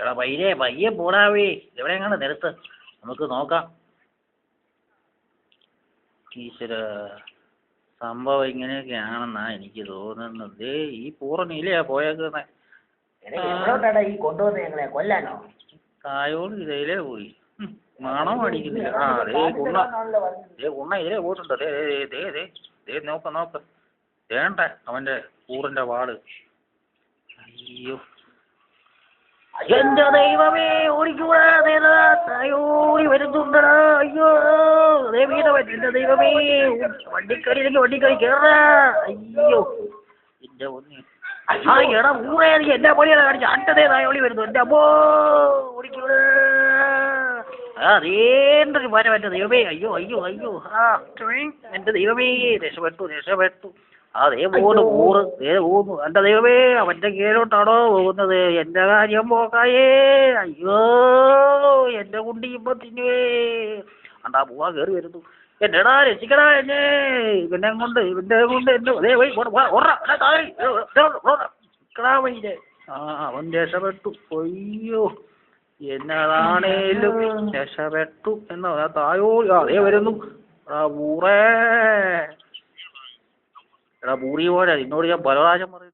എടാ പയ്യെ പോടാവേ, എവിടെയെങ്ങാണ്ട് നിർത്ത്, നമുക്ക് നോക്കാം. ഈശ്വര, സംഭവം ഇങ്ങനെയൊക്കെയാണെന്നാ എനിക്ക് തോന്നുന്നത്. ഈ പൂർണ്ണയിലെയാ പോയേക്കുന്നത്. ഈ കൊണ്ടുവന്ന് ഞങ്ങളെ കൊല്ലാനോ? തായോട് ഇതിലേ പോയി, മണം അടിക്കുന്നില്ല. ആ കുണ്ണ ഇതിലേ പോയിട്ടുണ്ട്. നോക്ക് വേണ്ട അവന്റെ കൂറിന്റെ വാള്. അയ്യോ എന്റെ ദൈവമേ, ഓടിക്കൂടാ, തായോടി വരുന്നുണ്ടടാ. അയ്യോ എന്റെ ദൈവമേ, വണ്ടിക്കടി കേറാ. അയ്യോ എന്റെ ഒന്ന് എടാ ഊറേ, എന്റെ പൊളിയാണ് കാണിച്ച അട്ടതേ തായോളി വരുന്നു. എന്റെ അമ്മോ ഓടിക്കൂടാ. അതേണ്ടൊരു മരം എന്റെ ദൈവമേ. അയ്യോ എന്റെ ദൈവമേ, രക്ഷപ്പെട്ടു. അതേ പോകുന്നു പോകുന്നു. എന്റെ ദൈവമേ, അവന്റെ കീഴോട്ടാണോ പോകുന്നത്? എന്റെ കാര്യം പോക്കായേ. അയ്യോ എന്റെ കുണ്ടി ഇപ്പൊ തിന്നുവേ. അണ്ടാ പോവാ കയറി വരുന്നു. എന്റെടാ രക്ഷിക്കടാ എന്നെ, ഇവന്റെ കൊണ്ട് എന്നെ അവൻ രക്ഷപ്പെട്ടു. അയ്യോ എന്നതാണേലും രക്ഷപ്പെട്ടു എന്നാ തായോ. അതേ വരുന്നു. എടാ പൂറി പോലെ നിന്നോട് ഞാൻ പല പ്രാവശ്യം പറയുന്നു.